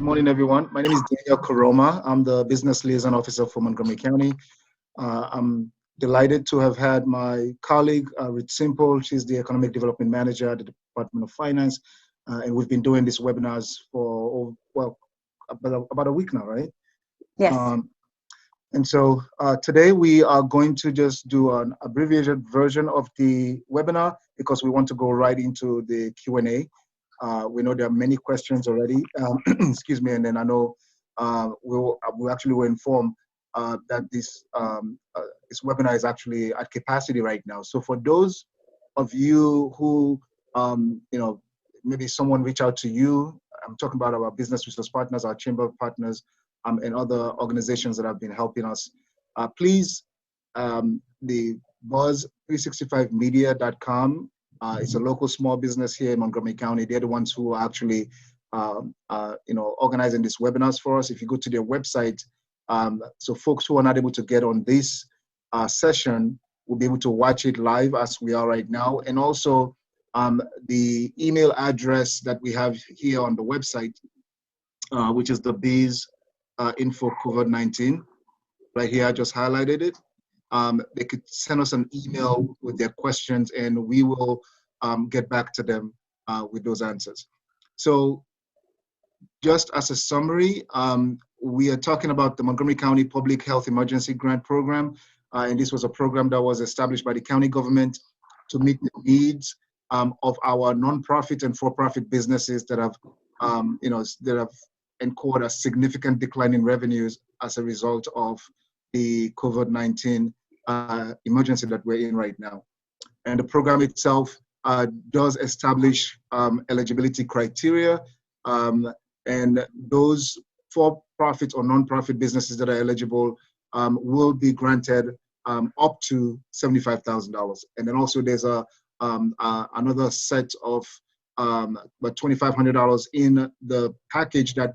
Good morning, everyone. My name is Daniel Koroma. I'm the Business Liaison Officer for Montgomery County. I'm delighted to have had my colleague, Rich Simple. She's the Economic Development Manager at the Department of Finance. And we've been doing these webinars for, well, about a week now, right? Yes. And so today we are going to just do an abbreviated version of the webinar because we want to go right into the Q&A. We know there are many questions already, excuse me, and then I know we actually were informed that this webinar is actually at capacity right now. So for those of you who, maybe someone reach out to you, I'm talking about our business resource partners, our chamber partners, and other organizations that have been helping us. Please, the buzz365media.com, it's a local small business here in Montgomery County. They're the ones who are actually, organizing these webinars for us. If you go to their website, so folks who are not able to get on this session will be able to watch it live as we are right now. And also the email address that we have here on the website, which is the Biz info COVID-19. Right here, I just highlighted it. They could send us an email with their questions and we will get back to them with those answers. So just as a summary, we are talking about the Montgomery County Public Health Emergency Grant Program. And this was a program that was established by the county government to meet the needs of our nonprofit and for-profit businesses that have, that have incurred a significant decline in revenues as a result of the COVID-19 emergency that we're in right now. And the program itself does establish eligibility criteria, and those for-profit or non-profit businesses that are eligible will be granted up to $75,000. And then also there's another set of about $2,500 in the package that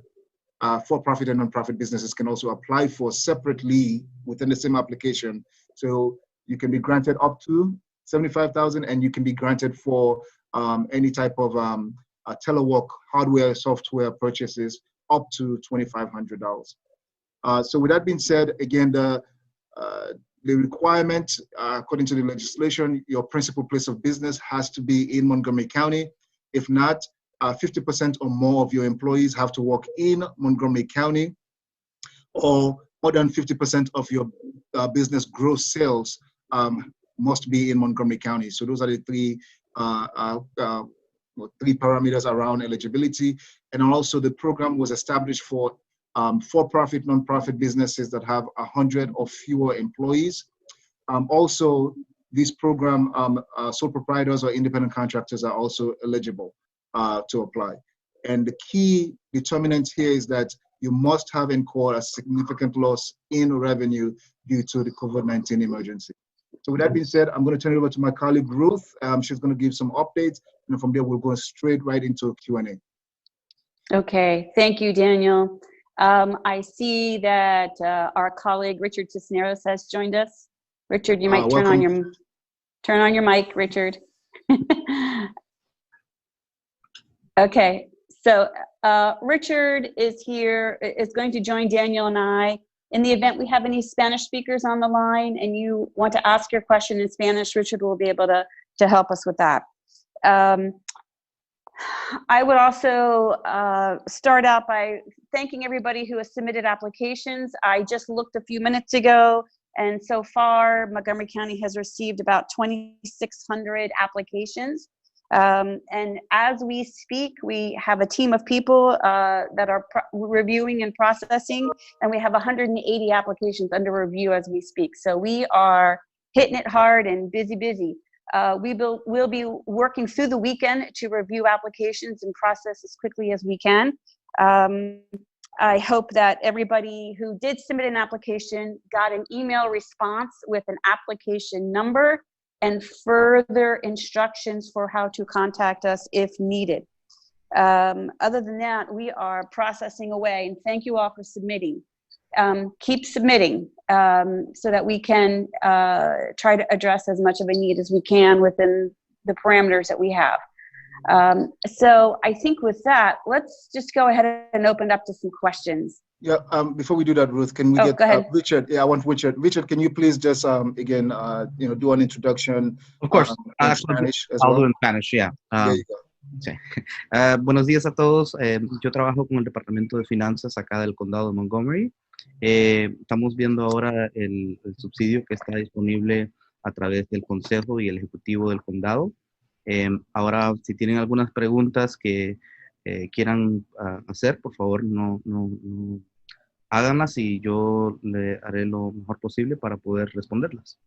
for-profit and non-profit businesses can also apply for separately within the same application. So you can be granted up to $75,000, and you can be granted for any type of telework hardware, software purchases up to $2,500. So with that being said, again, the requirement, according to the legislation, your principal place of business has to be in Montgomery County. If not, 50% or more of your employees have to work in Montgomery County, or more than 50% of your business gross sales must be in Montgomery County. So those are the three parameters around eligibility. And also the program was established for for-profit, non-profit businesses that have 100 or fewer employees. Also, this program, sole proprietors or independent contractors are also eligible to apply. And the key determinant here is that you must have incurred a significant loss in revenue due to the COVID-19 emergency. So with that being said, I'm going to turn it over to my colleague, Ruth. She's going to give some updates, and from there, we'll go straight right into Q&A. Okay, thank you, Daniel. I see that our colleague, Richard Cisneros, has joined us. Richard, you might turn on your mic, Richard. Okay, so Richard is here, is going to join Daniel and I. In the event we have any Spanish speakers on the line and you want to ask your question in Spanish, Richard will be able to help us with that. I would also start out by thanking everybody who has submitted applications. I just looked a few minutes ago, and so far Montgomery County has received about 2,600 applications. And as we speak, we have a team of people that are reviewing and processing, and we have 180 applications under review as we speak. So we are hitting it hard and busy. We'll be working through the weekend to review applications and process as quickly as we can. I hope that everybody who did submit an application got an email response with an application number and further instructions for how to contact us if needed. Other than that, we are processing away, and thank you all for submitting. Keep submitting so that we can try to address as much of a need as we can within the parameters that we have. So I think with that, let's just go ahead and open it up to some questions. Yeah, before we do that, Ruth, can we get go ahead. Richard? Yeah, I want Richard. Richard, can you please just again, do an introduction? Of course, in Spanish as I'll well. do in Spanish, yeah. There you go. Sí. Buenos días a todos. Yo trabajo con el Departamento de Finanzas acá del Condado de Montgomery. Estamos viendo ahora el subsidio que está disponible a través del Consejo y el Ejecutivo del Condado. Ahora, si tienen algunas preguntas que quieran hacer, por favor, no háganlas y yo le haré lo mejor posible para poder responderlas.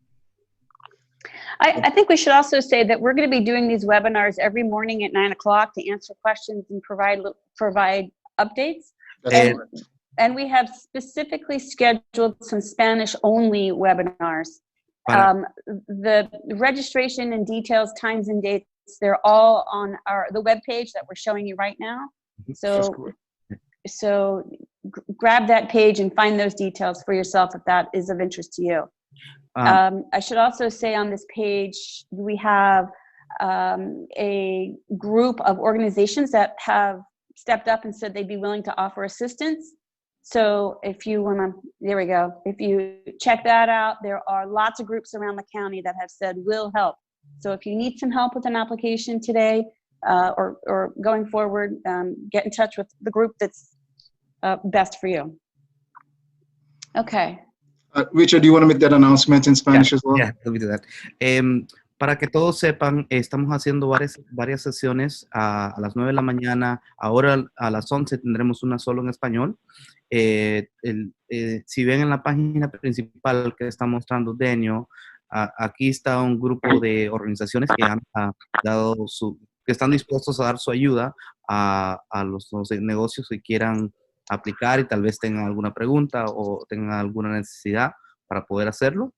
I think we should also say that we're going to be doing these webinars every morning at 9 o'clock to answer questions and provide updates. And we have specifically scheduled some Spanish-only webinars. The registration and details, times and dates, they're all on the webpage that we're showing you right now. So grab that page and find those details for yourself if that is of interest to you. I should also say on this page, we have a group of organizations that have stepped up and said they'd be willing to offer assistance. So if you want to, there we go. If you check that out, there are lots of groups around the county that have said, we'll help. So if you need some help with an application today or going forward, get in touch with the group that's best for you. Okay. Richard, do you want to make that announcement in Spanish as well? Yeah, let me do that. Para que todos sepan, estamos haciendo varias sesiones a las 9 de la mañana. Ahora a las 11 tendremos una solo en español. Si ven en la página principal que está mostrando Denio, aquí está un grupo de organizaciones que han que están dispuestos a dar su ayuda a los negocios que quieran aplicar y tal vez tengan alguna pregunta o tengan alguna necesidad para poder hacerlo.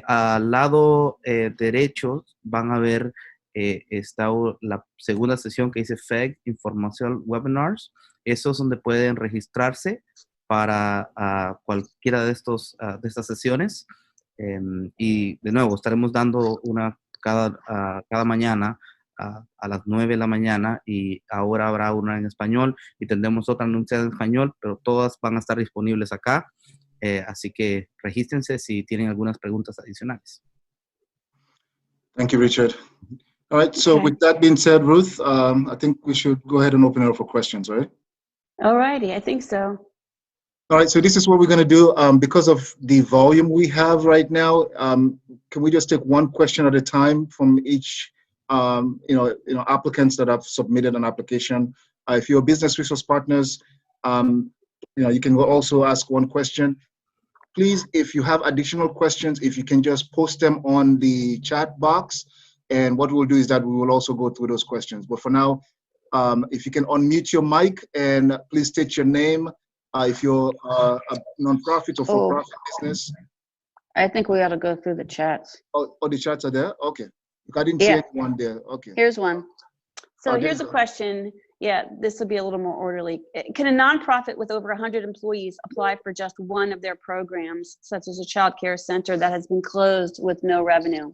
Al lado derecho van a ver está la segunda sesión que dice PHEG, Informational Webinars. Eso es donde pueden registrarse para cualquiera de estas sesiones. Y de nuevo, estaremos dando una cada mañana a las 9 de la mañana y ahora habrá una en español y tendremos otra anunciada en español, pero todas van a estar disponibles acá. Así que regístrense si tienen algunas preguntas adicionales. Thank you, Richard. All right, so with that being said, Ruth, I think we should go ahead and open it up for questions, right? All righty, I think so. All right, so this is what we're going to do. Because of the volume we have right now, can we just take one question at a time from each applicants that have submitted an application? If you're business resource partners, you can also ask one question. Please, if you have additional questions, if you can just post them on the chat box, and what we'll do is that we will also go through those questions. But for now, if you can unmute your mic and please state your name, if you're a nonprofit or for-profit business. I think we ought to go through the chats. Oh, the chats are there? Okay. I didn't see anyone there. Okay. Here's one. So here's a question. Yeah, this will be a little more orderly. Can a nonprofit with over 100 employees apply for just one of their programs, such as a childcare center that has been closed with no revenue?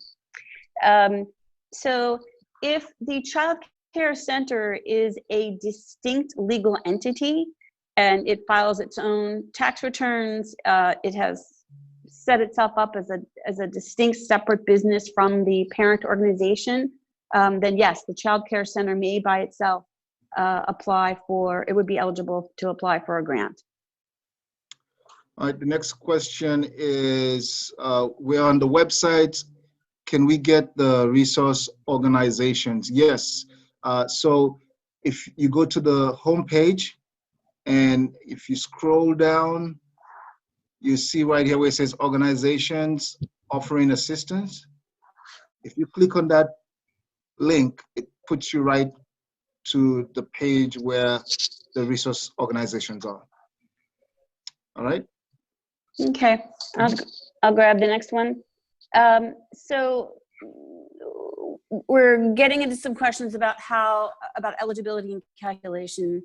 So if the childcare center is a distinct legal entity and it files its own tax returns, it has set itself up as a distinct separate business from the parent organization, then yes, the childcare center may by itself it would be eligible to apply for a grant. All right, the next question is, we're on the website. Can we get the resource organizations? Yes. So if you go to the homepage and if you scroll down, you see right here where it says organizations offering assistance. If you click on that link, it puts you right to the page where the resource organizations are. All right. Okay, I'll grab the next one. So we're getting into some questions about eligibility and calculation.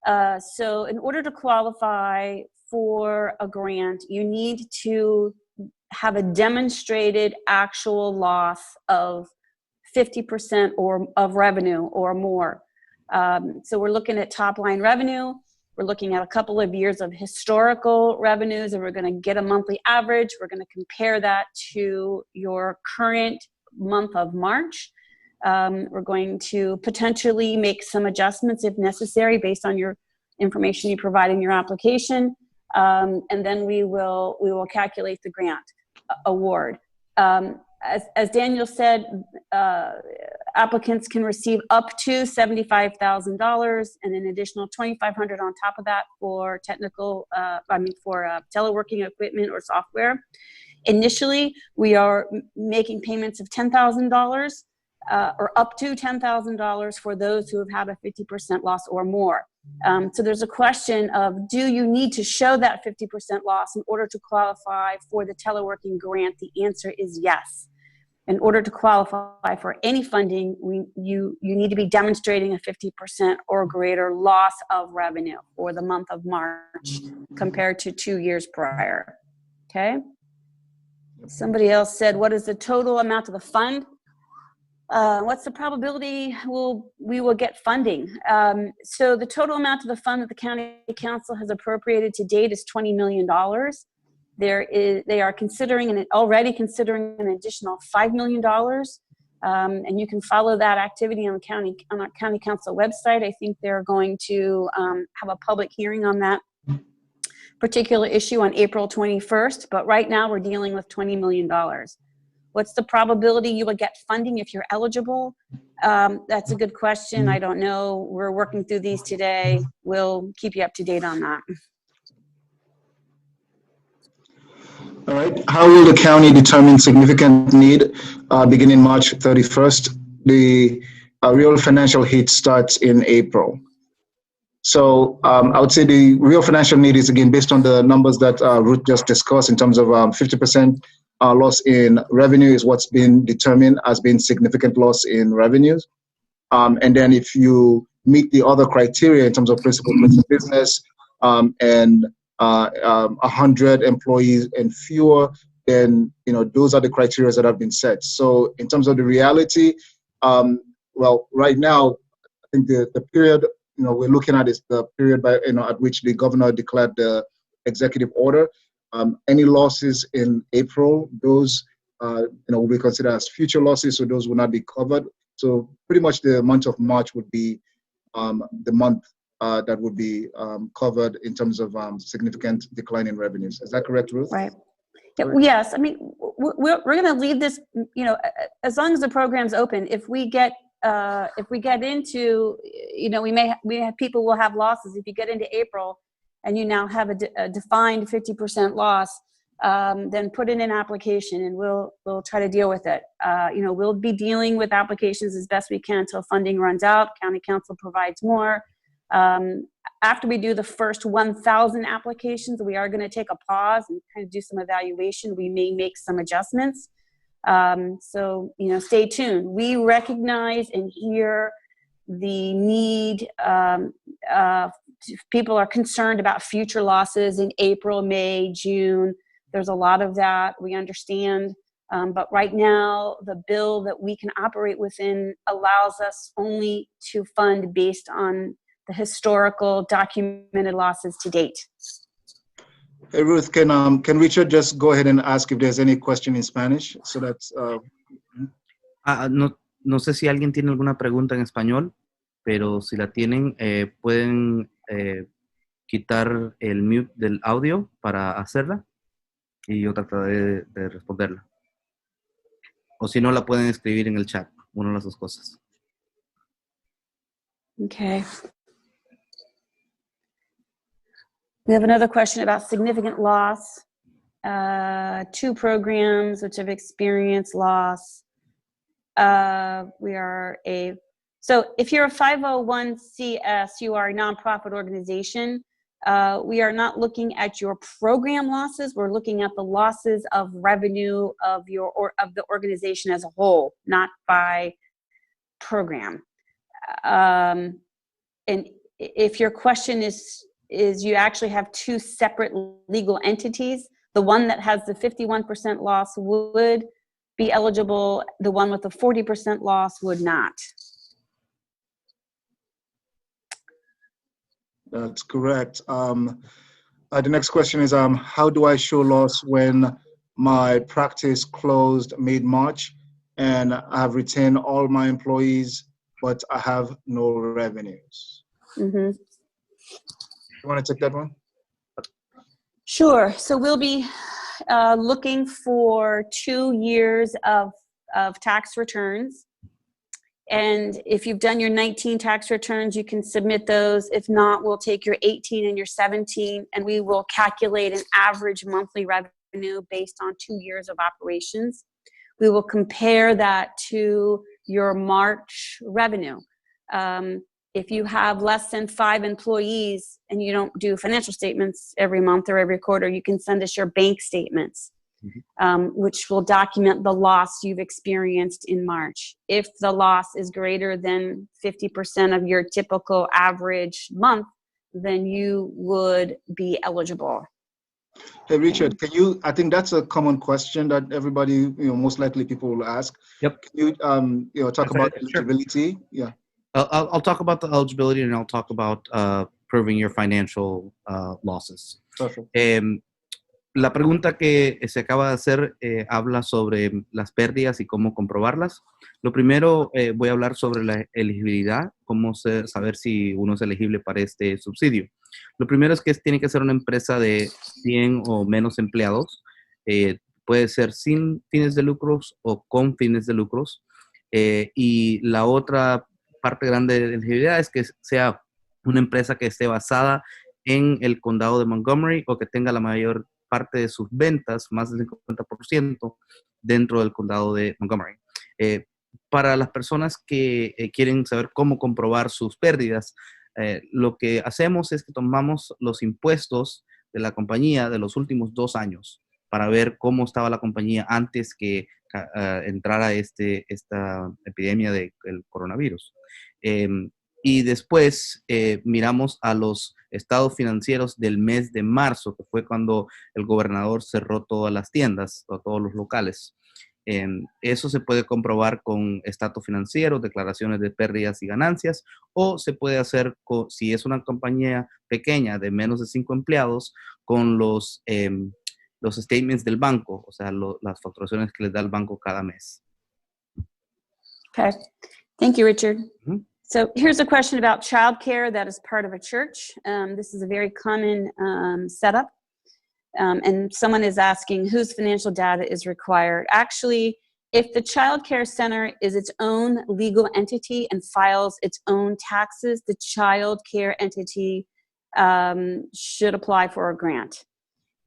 So in order to qualify for a grant, you need to have a demonstrated actual loss of 50% or of revenue or more. So we're looking at top line revenue. We're looking at a couple of years of historical revenues, and we're going to get a monthly average. We're going to compare that to your current month of March. We're going to potentially make some adjustments if necessary based on your information you provide in your application. And then we will calculate the grant award. As Daniel said, applicants can receive up to $75,000 and an additional $2,500 on top of that for technical, teleworking equipment or software. Initially, we are making payments of $10,000 or up to $10,000 for those who have had a 50% loss or more. So there's a question of, do you need to show that 50% loss in order to qualify for the teleworking grant? The answer is yes. In order to qualify for any funding, you need to be demonstrating a 50% or greater loss of revenue for the month of March compared to 2 years prior. Okay? Somebody else said, what is the total amount of the fund? What's the probability we will get funding? So the total amount of the fund that the county council has appropriated to date is $20 million. They are already considering an additional $5 million. And you can follow that activity on our county council website. I think they're going to have a public hearing on that particular issue on April 21st. But right now we're dealing with $20 million. What's the probability you will get funding if you're eligible? That's a good question. I don't know. We're working through these today. We'll keep you up to date on that. All right. How will the county determine significant need beginning March 31st? The real financial hit starts in April. So I would say the real financial need is, again, based on the numbers that Ruth just discussed in terms of 50% loss in revenue is what's been determined as being significant loss in revenues. And then if you meet the other criteria in terms of principal place of business and 100 employees and fewer, then those are the criteria that have been set. So in terms of the reality, well, right now, I think the period we're looking at is the period at which the governor declared the executive order. Any losses in April, those will be considered as future losses, so those will not be covered. So pretty much the month of March would be the month that would be covered in terms of significant decline in revenues. Is that correct, Ruth? Right. Yes. I mean, we're going to leave this, as long as the program's open. If we get into, we have people will have losses. If you get into April and you now have a defined 50% loss, then put in an application and we'll try to deal with it. We'll be dealing with applications as best we can until funding runs out. County council provides more. After we do the first 1,000 applications, we are going to take a pause and kind of do some evaluation. We may make some adjustments. So, stay tuned. We recognize and hear the need. People are concerned about future losses in April, May, June. There's a lot of that. We understand. But right now, the bill that we can operate within allows us only to fund based on the historical documented losses to date. Hey, Ruth, can Richard just go ahead and ask if there's any question in Spanish? So that's. No sé si alguien tiene alguna pregunta en español, pero si la tienen, pueden quitar el mute del audio para hacerla y yo trataré de responderla. O si no, la pueden escribir en el chat, una de las dos cosas. Okay. We have another question about significant loss. 2 programs which have experienced loss. So if you're a 501c(s), you are a nonprofit organization. We are not looking at your program losses. We're looking at the losses of revenue of the organization as a whole, not by program. And if your question is you actually have 2 separate legal entities. The one that has the 51% loss would be eligible. The one with the 40% loss would not. That's correct. The next question is, how do I show loss when my practice closed mid-March and I have retained all my employees, but I have no revenues? Mm-hmm. You want to take that one? Sure. So we'll be looking for 2 years of tax returns. And if you've done your 19 tax returns, you can submit those. If not, we'll take your 18 and your 17, and we will calculate an average monthly revenue based on 2 years of operations. We will compare that to your March revenue. If you have less than 5 employees and you don't do financial statements every month or every quarter, you can send us your bank statements. Which will document the loss you've experienced in March. If the loss is greater than 50% of your typical average month, then you would be eligible. Hey, Richard, can you, I think that's a common question that everybody, most likely people will ask. Yep. Can you, talk about eligibility? Sure. Yeah. I'll talk about the eligibility, and I'll talk about proving your financial losses. Perfect. La pregunta que se acaba de hacer habla sobre las pérdidas y cómo comprobarlas. Lo primero, voy a hablar sobre la elegibilidad, cómo saber si uno es elegible para este subsidio. Lo primero es que tiene que ser una empresa de 100 o menos empleados. Puede ser sin fines de lucros o con fines de lucros. Y la otra parte grande de elegibilidad es que sea una empresa que esté basada en el condado de Montgomery o que tenga la mayor parte de sus ventas, más del 50%, dentro del condado de Montgomery. Para las personas que quieren saber cómo comprobar sus pérdidas, lo que hacemos es que tomamos los impuestos de la compañía de los últimos 2 años para ver cómo estaba la compañía antes que entrara esta epidemia del coronavirus. Y después miramos a los estados financieros del mes de marzo, que fue cuando el gobernador cerró todas las tiendas, o todos los locales. Eso se puede comprobar con estatus financiero, declaraciones de pérdidas y ganancias, o se puede hacer, si es una compañía pequeña de menos de 5 empleados, con los statements del banco, o sea, las facturaciones que les da el banco cada mes. Okay. Thank you, Richard. Mm-hmm. So here's a question about childcare that is part of a church. This is a very common setup. And someone is asking whose financial data is required. Actually, if the childcare center is its own legal entity and files its own taxes, the childcare entity should apply for a grant.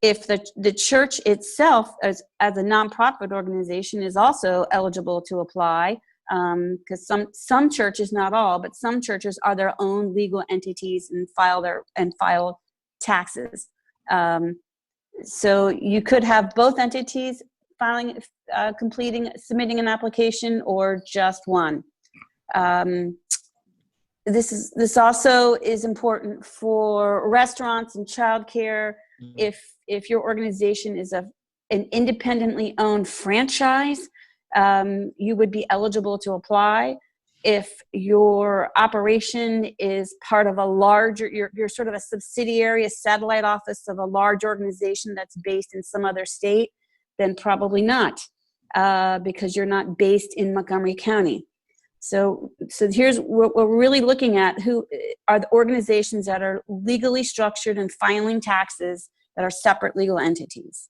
If the church itself, as a nonprofit organization, is also eligible to apply, because some churches, not all, but some churches are their own legal entities and file taxes. So you could have both entities filing, submitting an application, or just one. This also is important for restaurants and childcare. If your organization is an independently owned franchise, you would be eligible to apply. If your operation is part of a larger, you're sort of a subsidiary, a satellite office of a large organization that's based in some other state, then probably not, because you're not based in Montgomery County. So here's what we're really looking at: who are the organizations that are legally structured and filing taxes that are separate legal entities.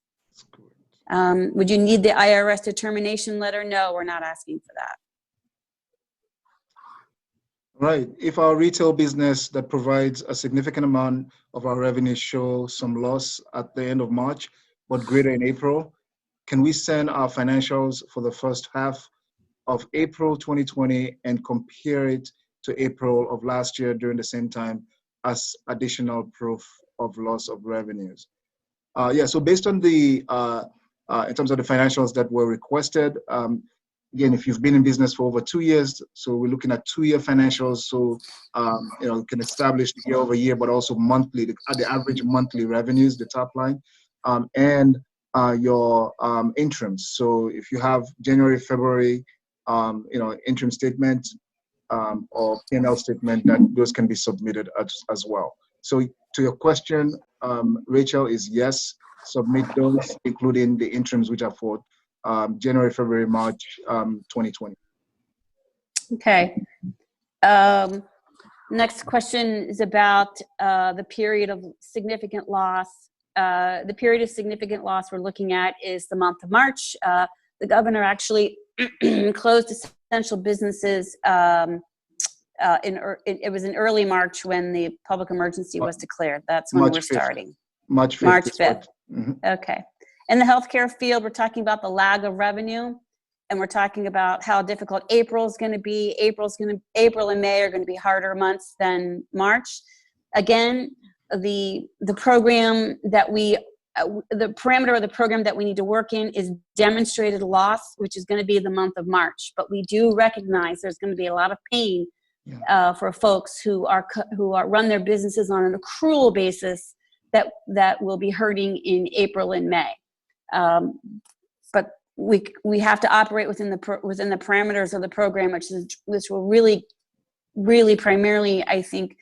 Would you need the IRS determination letter? No, we're not asking for that. Right. If our retail business that provides a significant amount of our revenue shows some loss at the end of March, but greater in April, can we send our financials for the first half of April 2020 and compare it to April of last year during the same time as additional proof of loss of revenues? So based on the, in terms of the financials that were requested, again, if you've been in business for over 2 years, so we're looking at 2-year financials, so you can establish the year over year, but also monthly, the average monthly revenues, the top line, and your interims. So if you have January, February, interim statement or P&L statement, that those can be submitted as well. So to your question, Rachel, is yes, submit those, including the interims, which are for January, February, March 2020. Okay. Next question is about the period of significant loss. The period of significant loss we're looking at is the month of March. The governor actually closed essential businesses. It was in early March when the public emergency was declared. That's when we're starting. March 5th. March 5th. Mm-hmm. Okay. In the healthcare field, we're talking about the lag of revenue, and we're talking about how difficult April is going to be. April and May are going to be harder months than March. Again, the program that the parameter of the program that we need to work in is demonstrated loss, which is going to be the month of March. But we do recognize there's going to be a lot of pain for folks who run their businesses on an accrual basis that will be hurting in April and May. But we have to operate within the parameters of the program, which will really, really primarily, I think,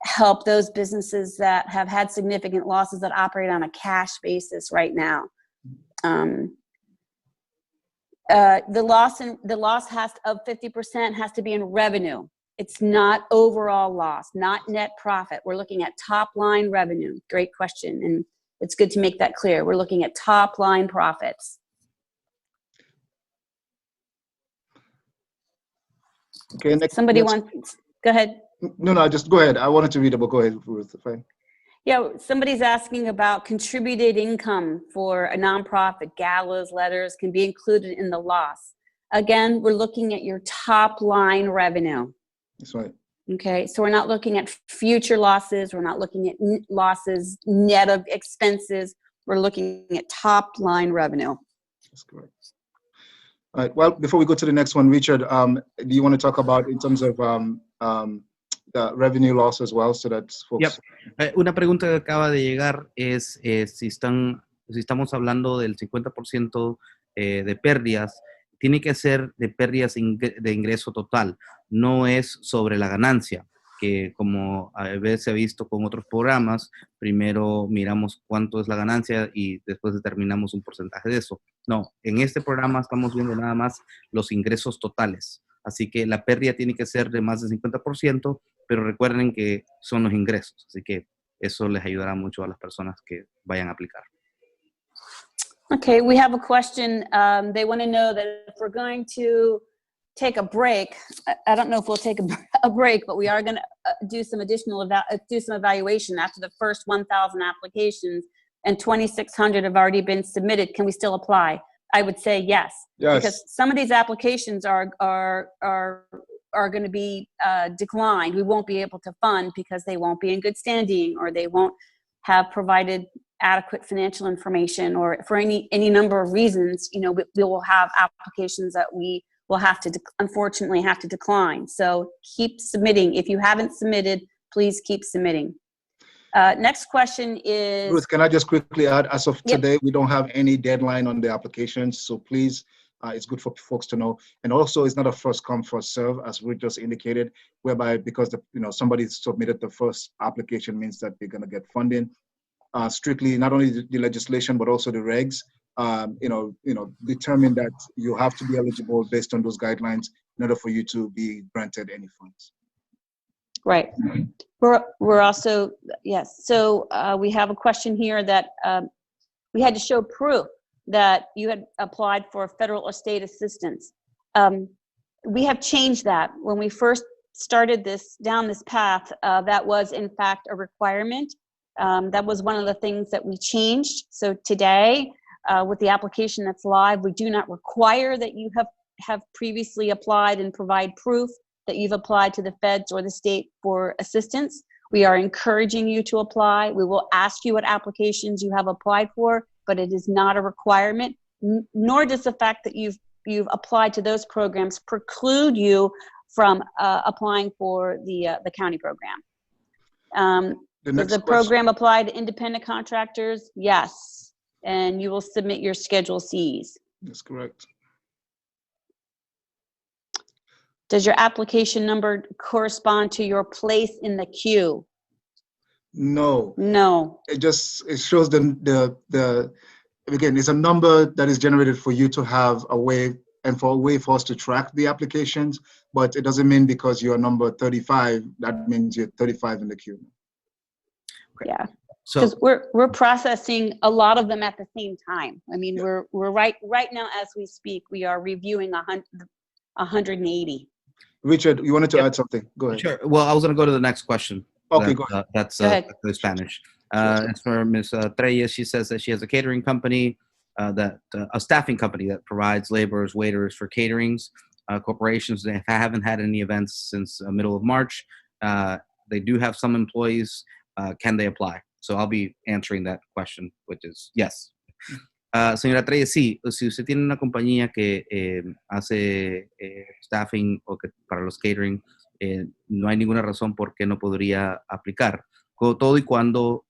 help those businesses that have had significant losses that operate on a cash basis right now. The loss of 50% has to be in revenue. It's not overall loss, not net profit. We're looking at top line revenue. Great question, and it's good to make that clear. We're looking at top line profits. Okay. Somebody wants. Go ahead. No, just go ahead. I wanted to read it, but go ahead, Ruth. Fine. Yeah, somebody's asking about contributed income for a nonprofit. Galas, letters can be included in the loss. Again, we're looking at your top line revenue. That's right. Okay, so we're not looking at future losses. We're not looking at losses net of expenses. We're looking at top line revenue. That's correct. All right. Well, before we go to the next one, Richard, do you want to talk about in terms of the revenue loss as well, so that folks... Yep. Una pregunta que acaba de llegar es si estamos hablando del 50% de pérdidas, tiene que ser de pérdidas de ingreso total, no es sobre la ganancia, que como a veces se ha visto con otros programas, primero miramos cuánto es la ganancia y después determinamos un porcentaje de eso. No, en este programa estamos viendo nada más los ingresos totales. Así que la pérdida tiene que ser de más del 50%, pero recuerden que son los ingresos. Así que eso les ayudará mucho a las personas que vayan a aplicar. Okay, we have a question. They want to know that if we're going to take a break, I don't know if we'll take a break, but we are going to do some additional evaluation after the first 1,000 applications and 2,600 have already been submitted. Can we still apply? I would say yes. Yes. Because some of these applications are going to be declined. We won't be able to fund because they won't be in good standing, or they won't have provided adequate financial information, or for any number of reasons. We will have applications that we will have to unfortunately have to decline. So keep submitting. If you haven't submitted, please keep submitting. Next question is... Ruth, can I just quickly add, as of today, we don't have any deadline on the applications, so please, it's good for folks to know. And also, it's not a first come, first serve, as Ruth just indicated, whereby because somebody submitted the first application means that they're going to get funding. Strictly, not only the legislation, but also the regs, determine that you have to be eligible based on those guidelines in order for you to be granted any funds. Right. We're also, yes. So we have a question here that we had to show proof that you had applied for federal or state assistance. We have changed that. When we first started down this path, that was in fact a requirement. That was one of the things that we changed. So today, with the application that's live, we do not require that you have previously applied and provide proof that you've applied to the feds or the state for assistance. We are encouraging you to apply. We will ask you what applications you have applied for, but it is not a requirement, nor does the fact that you've applied to those programs preclude you from applying for the county program. Does the program apply to independent contractors? Yes. and you will submit your Schedule Cs. That's correct. Does your application number correspond to your place in the queue? No. No. It shows again, it's a number that is generated for you to have a way and for a way for us to track the applications, but it doesn't mean because you're number 35, that means you're 35 in the queue. Okay. Yeah. So because we're processing a lot of them at the same time. I mean, we're right now as we speak, we are reviewing 180. Richard, you wanted to add something? Go ahead. Sure. Well, I was going to go to the next question. Okay, go ahead. That's Go ahead. the Spanish. It's for Ms. Treyes. She says that she has a catering company, a staffing company that provides laborers, waiters for caterings. Corporations that haven't had any events since middle of March. They do have some employees. Can they apply? So I'll be answering that question, which is yes. Señora Treyes, sí, si usted tiene una compañía que hace staffing o que para los catering, no hay ninguna razón por qué no podría aplicar. Todo y cuando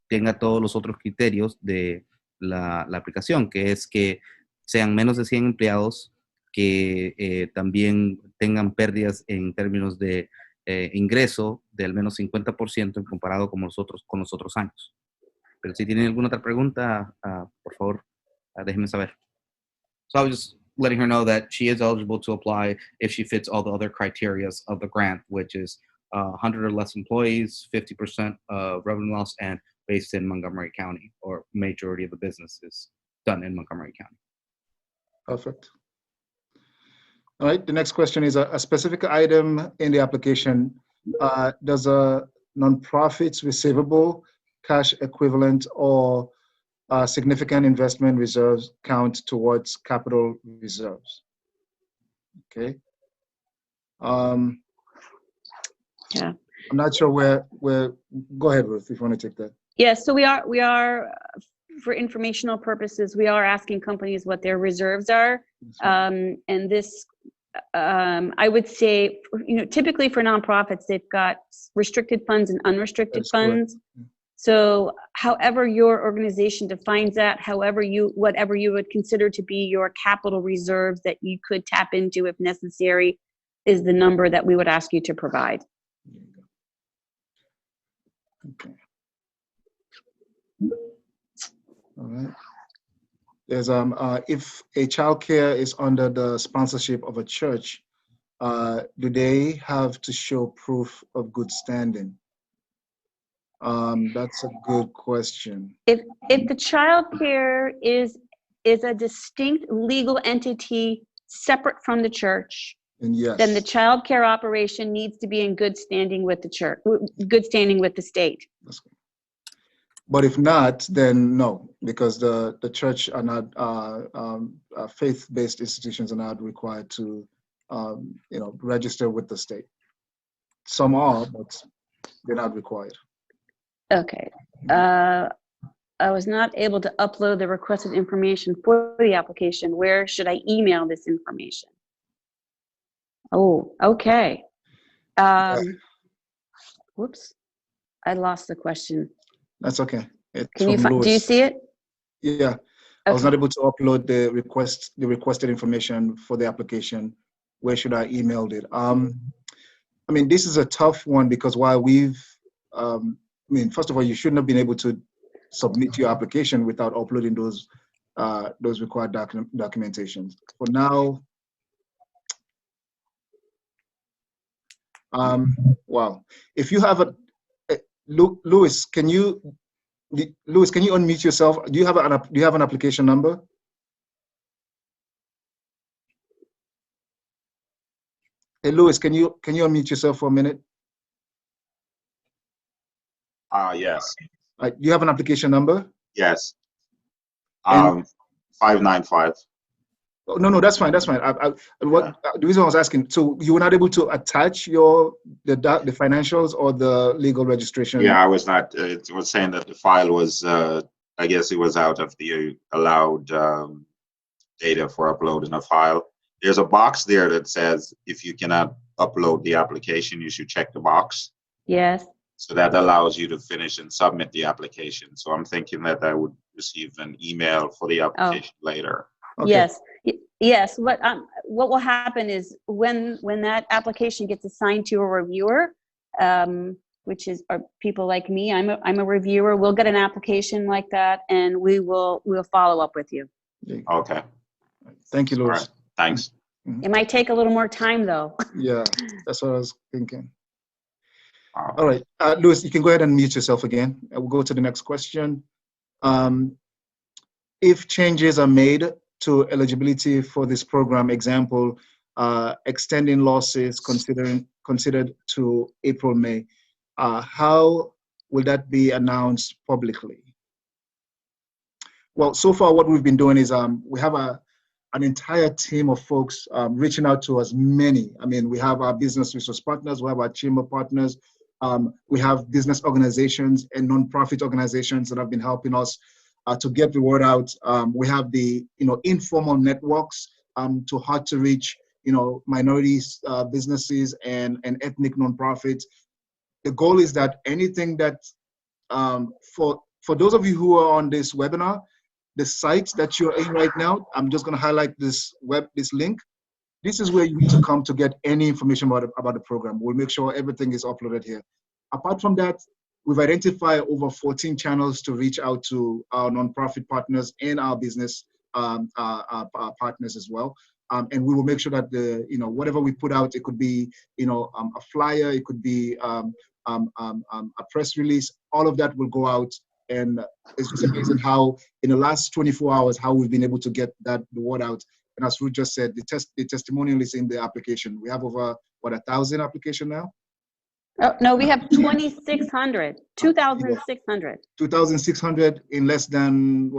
tenga todos los otros criterios de la aplicación, que es que sean menos de 100 empleados, que también tengan pérdidas en términos de ingreso de al menos 50% en comparado con los otros años. Pero si tienen alguna otra pregunta, por favor, déjenme saber. So I was just letting her know that she is eligible to apply if she fits all the other criteria of the grant, which is 100 or less employees, 50% of revenue loss, and based in Montgomery County, or majority of the business is done in Montgomery County. Perfect. All right, the next question is a specific item in the application. Does a nonprofit's receivable, cash equivalent, or significant investment reserves count towards capital reserves? Okay. Yeah. I'm not sure where. Go ahead, Ruth, if you want to take that. Yes, so we are for informational purposes, we are asking companies what their reserves are. And this, I would say, typically for nonprofits, they've got restricted funds and unrestricted funds. Correct. So however your organization defines that, whatever you would consider to be your capital reserves that you could tap into if necessary, is the number that we would ask you to provide. Okay. All right. There's if a childcare is under the sponsorship of a church, do they have to show proof of good standing? That's a good question. If the childcare is a distinct legal entity separate from the church, yes, then the childcare operation needs to be in good standing with the church, good standing with the state. That's good. But if not, then no, because the church are not faith-based institutions are not required to register with the state. Some are, but they're not required. Okay. I was not able to upload the requested information for the application. Where should I email this information? Oh, okay. Whoops. I lost the question. That's okay. Do you see it? Yeah. Okay. I was not able to upload the requested information for the application. Where should I email it? I mean, this is a tough one because while first of all, you shouldn't have been able to submit your application without uploading those required documentations. For now, wow. If you have Louis, can you unmute yourself? Do you have an application number? Hey, Louis, can you unmute yourself for a minute? Yes. Do you have an application number? Yes. 595. Oh, no, that's fine. That's fine. The reason I was asking, so you were not able to attach the financials or the legal registration? Yeah, I was not. It was saying that the file was, I guess it was out of the allowed data for uploading a file. There's a box there that says if you cannot upload the application, you should check the box. Yes. So that allows you to finish and submit the application. So I'm thinking that I would receive an email for the application later. Okay. Yes, yes. What will happen is when that application gets assigned to a reviewer, which are people like me. I'm a reviewer. We'll get an application like that, and we'll follow up with you. Okay. Thank you, Louis. All right. Thanks. It might take a little more time, though. Yeah, that's what I was thinking. All right, Louis, you can go ahead and mute yourself again. We'll go to the next question. If changes are made to eligibility for this program, example, extending losses considered to April, May, how will that be announced publicly? Well, so far what we've been doing is we have an entire team of folks reaching out to as many. I mean, we have our business resource partners, we have our chamber partners, we have business organizations and nonprofit organizations that have been helping us to get the word out. We have the informal networks to hard to reach minorities, businesses, and ethnic nonprofits. The goal is that anything that for those of you who are on this webinar, the site that you're in right now, I'm just going to highlight this link. This is where you need to come to get any information about the program. We'll make sure everything is uploaded here. Apart from that, we've identified over 14 channels to reach out to our nonprofit partners and our business partners as well. And we will make sure that whatever we put out, it could be a flyer, it could be a press release. All of that will go out. And it's just amazing how, in the last 24 hours, how we've been able to get the word out. And as Ruth just said, the testimonial is in the application. We have over, 1,000 applications now? Oh, no, we have 2,600, 2,600. 2,600 in less than,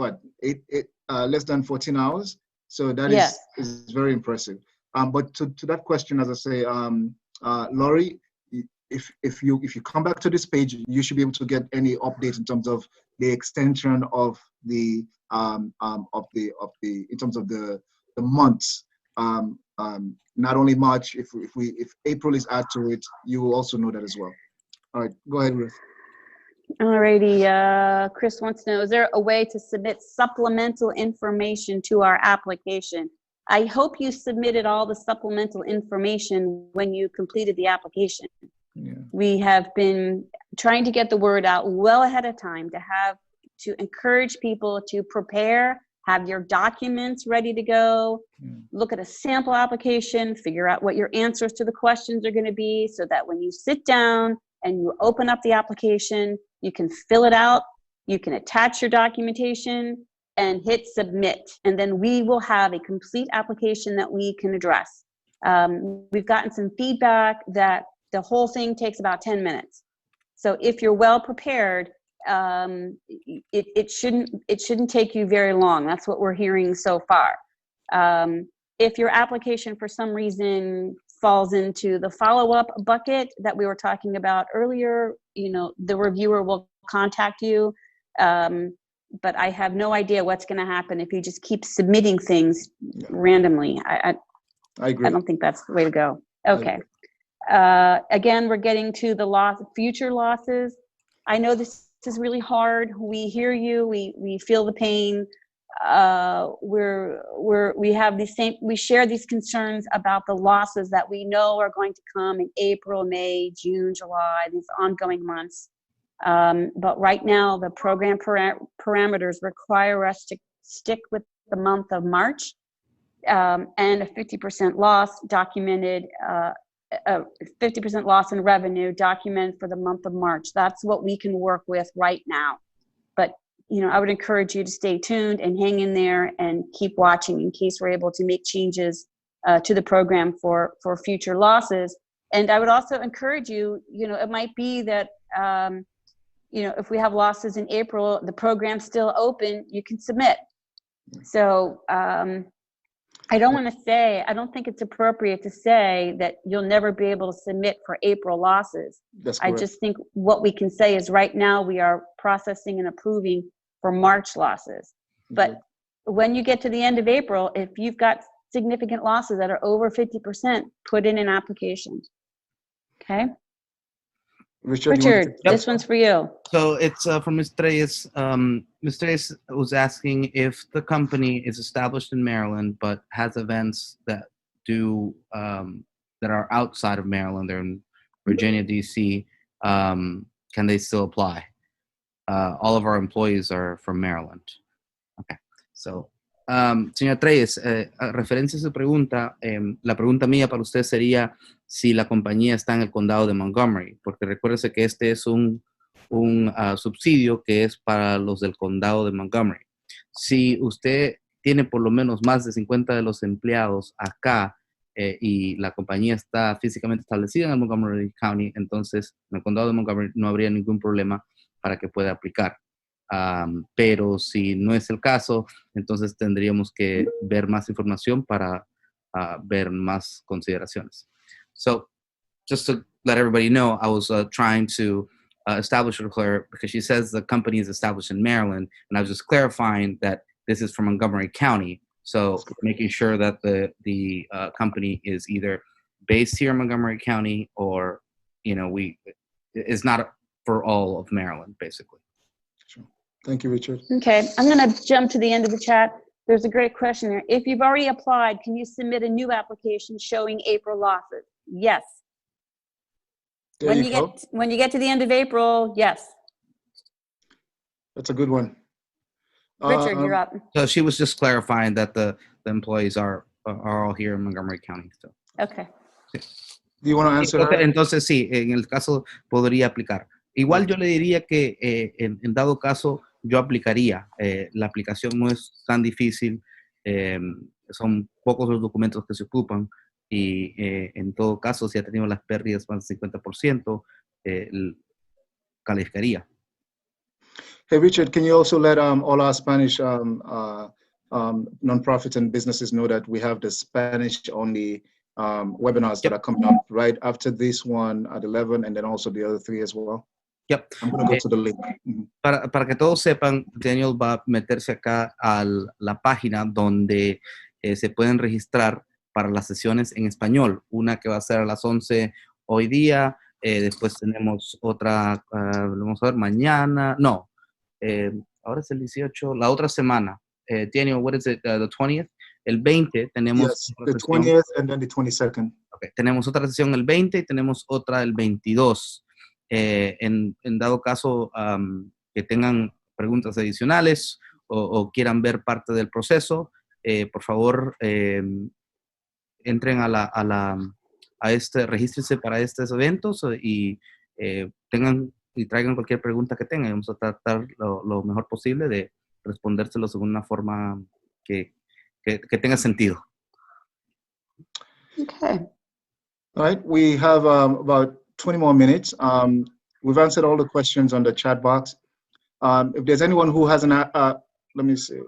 less than 14 hours? So that is very impressive. But to that question, as I say, Laurie, if you come back to this page, you should be able to get any update in terms of the extension of the in terms of the months. Not only March, if April is added to it, you will also know that as well. All right, go ahead, Ruth. Alrighty, Chris wants to know, is there a way to submit supplemental information to our application? I hope you submitted all the supplemental information when you completed the application. Yeah. We have been trying to get the word out well ahead of time to encourage people to prepare, have your documents ready to go, look at a sample application, figure out what your answers to the questions are going to be, so that when you sit down and you open up the application, you can fill it out, you can attach your documentation and hit submit. And then we will have a complete application that we can address. We've gotten some feedback that the whole thing takes about 10 minutes. So if you're well prepared, it shouldn't take you very long. That's what we're hearing so far. If your application for some reason falls into the follow-up bucket that we were talking about earlier, the reviewer will contact you. But I have no idea what's going to happen if you just keep submitting things randomly. I agree. I don't think that's the way to go. Okay. Again, we're getting to the future losses. I know this is really hard. We hear you. We feel the pain. We share these concerns about the losses that we know are going to come in April, May, June, July, these ongoing months. But right now, the program parameters require us to stick with the month of March, and a 50% loss documented. 50% loss in revenue documented for the month of March. That's what we can work with right now. But I would encourage you to stay tuned and hang in there and keep watching in case we're able to make changes to the program for future losses. And I would also encourage you, it might be that if we have losses in April, the program's still open, you can submit. So I don't think it's appropriate to say that you'll never be able to submit for April losses. That's correct. I just think what we can say is right now we are processing and approving for March losses. But when you get to the end of April, if you've got significant losses that are over 50%, put in an application. Okay? Richard, you want to Richard, take this one's for you. So it's from Ms. Reyes. Ms. Reyes was asking if the company is established in Maryland but has events that that are outside of Maryland, they're in Virginia, DC, can they still apply? All of our employees are from Maryland. Okay, so señora Reyes, referencia a su pregunta, la pregunta mía para usted sería si la compañía está en el condado de Montgomery, porque recuérdese que este es un subsidio que es para los del condado de Montgomery. Si usted tiene por lo menos más de 50 de los empleados acá y la compañía está físicamente establecida en el Montgomery County, entonces en el condado de Montgomery no habría ningún problema para que pueda aplicar. Pero si no es el caso, entonces tendríamos que ver más información para ver más consideraciones. So, just to let everybody know, I was trying to establish with her because she says the company is established in Maryland, and I was just clarifying that this is from Montgomery County. So, making sure that the company is either based here in Montgomery County or, is not for all of Maryland, basically. Sure. Thank you, Richard. Okay, I'm going to jump to the end of the chat. There's a great question there. If you've already applied, can you submit a new application showing April losses? Yes. There you go. When you get to the end of April, yes. That's a good one. Richard, you're up. So she was just clarifying that the employees are all here in Montgomery County still. Okay. Do you want to answer her? Entonces sí, en el caso podría aplicar. Igual yo le diría que en dado caso yo aplicaría. La aplicación no es tan difícil, son pocos los documentos que se ocupan y en todo caso si ha tenido las pérdidas más del 50%, calificaría. Hey, Richard, can you also let all our Spanish nonprofits and businesses know that we have the Spanish-only webinars that are coming up right after this one at 11 and then also the other 3 as well? Yep. I'm going to go to the link. Para que todos sepan, Daniel va a meterse acá a la página donde se pueden registrar para las sesiones en español. Una que va a ser a las 11 hoy día, después tenemos otra, vamos a ver, mañana, no, ahora es el 18, la otra semana. Daniel, what is it, the 20th? El 20 tenemos... Yes, the 20th and then the 22nd. Okay. Tenemos otra sesión el 20 y tenemos otra el 22. En dado caso que tengan preguntas adicionales o quieran ver parte del proceso, por favor entren regístrense para estos eventos y traigan cualquier pregunta que tengan. Vamos a tratar lo mejor posible de respondérselo según una forma que tenga sentido. Okay. All right, we have about 20 more minutes. We've answered all the questions on the chat box. If there's anyone who hasn't, let me see.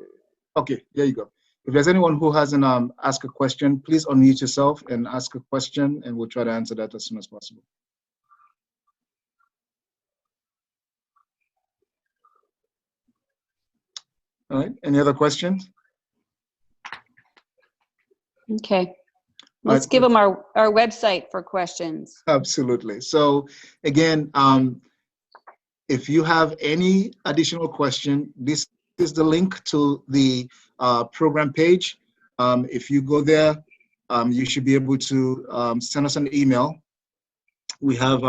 Okay, there you go. If there's anyone who hasn't asked a question, please unmute yourself and ask a question, and we'll try to answer that as soon as possible. All right, any other questions? Okay. Let's give them our website for questions. Absolutely. So again, if you have any additional question, this is the link to the program page. If you go there, you should be able to send us an email. We have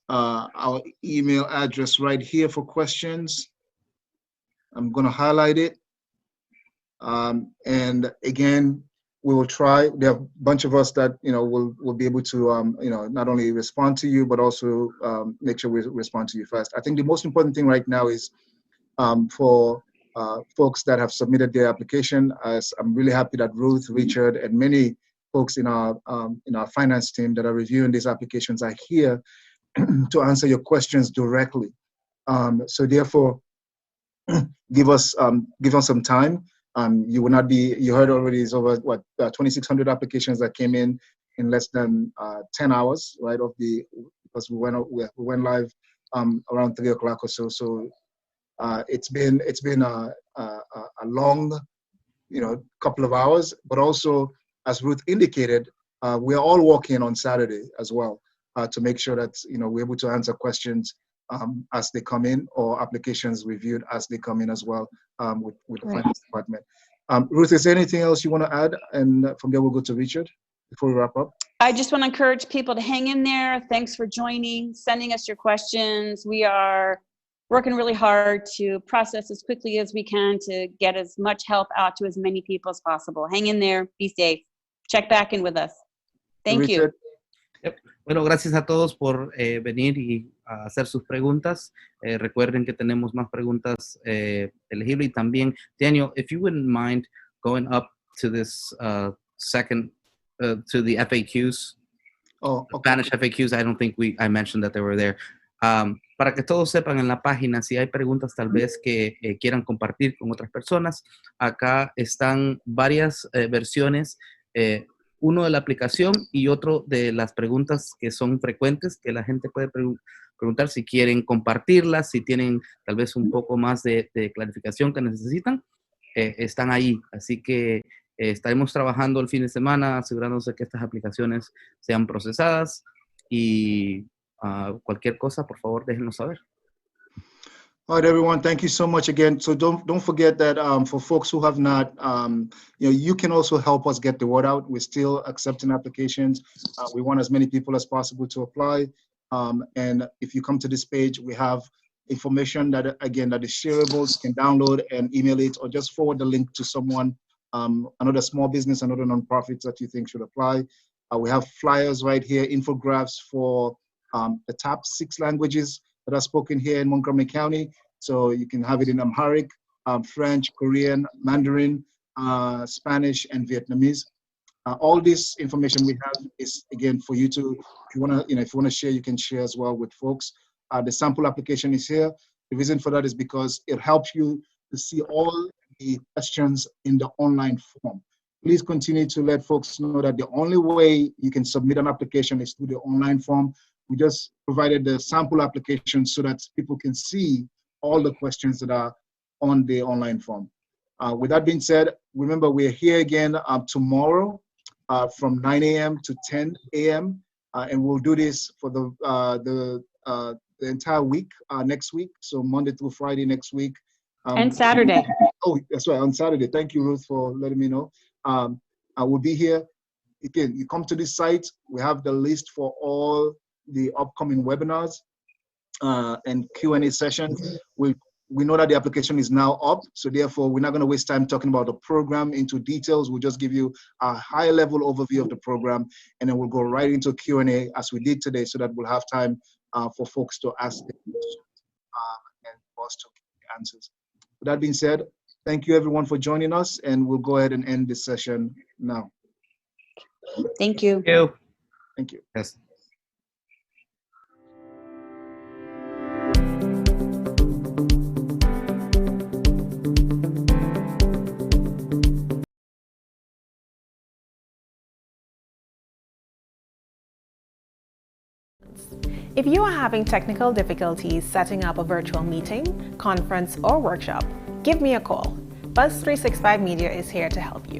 our email address right here for questions. I'm going to highlight it. And again, we will try. There are a bunch of us that will be able to not only respond to you but also make sure we respond to you fast. I think the most important thing right now is for folks that have submitted their application. I'm really happy that Ruth, Richard, and many folks in our finance team that are reviewing these applications are here to answer your questions directly. So therefore, give us some time. You will not be, you heard already, is over 2,600 applications that came in less than 10 hours, right? Because we went live around 3 o'clock or so. So it's been a long, couple of hours, but also as Ruth indicated, we're all working on Saturday as well. to make sure that we're able to answer questions as they come in, or applications reviewed as they come in as well, with the finance department. Ruth, is there anything else you want to add? And from there, we'll go to Richard before we wrap up. I just want to encourage people to hang in there. Thanks for joining, sending us your questions. We are working really hard to process as quickly as we can to get as much help out to as many people as possible. Hang in there, be safe. Check back in with us. Thank Richard? you. Bueno, gracias a todos por venir y hacer sus preguntas. Recuerden que tenemos más preguntas elegibles. Y también, Daniel, if you wouldn't mind going up to this second, to the FAQs. Oh, okay. Spanish FAQs, I don't think I mentioned that they were there. Para que todos sepan en la página, si hay preguntas tal vez que quieran compartir con otras personas, acá están varias versiones, uno de la aplicación y otro de las preguntas que son frecuentes, que la gente puede preguntar si quieren compartirlas, si tienen tal vez un poco más de clarificación que necesitan, están ahí. Así que estaremos trabajando el fin de semana, asegurándose que estas aplicaciones sean procesadas y cualquier cosa, por favor, déjenos saber. All right, everyone. Thank you so much again. So don't forget that for folks who have not, you can also help us get the word out. We're still accepting applications. We want as many people as possible to apply. And if you come to this page, we have information that is shareable. You can download and email it, or just forward the link to someone, another small business, another nonprofit that you think should apply. We have flyers right here, infographics for the top 6 languages that are spoken here in Montgomery County. So you can have it in Amharic, French, Korean, Mandarin, Spanish, and Vietnamese. All this information we have is, again, for you to, if you want to share, you can share as well with folks. The sample application is here. The reason for that is because it helps you to see all the questions in the online form. Please continue to let folks know that the only way you can submit an application is through the online form. We just provided the sample application so that people can see all the questions that are on the online form. With that being said, remember we're here again tomorrow from 9 a.m. to 10 a.m. And we'll do this for the entire week next week. So Monday through Friday next week. And Saturday. Oh, that's right, on Saturday. Thank you, Ruth, for letting me know. I will be here. Again, you come to this site, we have the list for all the upcoming webinars and Q&A sessions. We know that the application is now up, so therefore we're not going to waste time talking about the program into details. We'll just give you a high-level overview of the program, and then we'll go right into Q&A as we did today, so that we'll have time for folks to ask the questions and for us to give answers. With that being said, thank you everyone for joining us, and we'll go ahead and end this session now. Thank you. Thank you. Thank you. Yes. If you are having technical difficulties setting up a virtual meeting, conference, or workshop, give me a call. Buzz 365 Media is here to help you.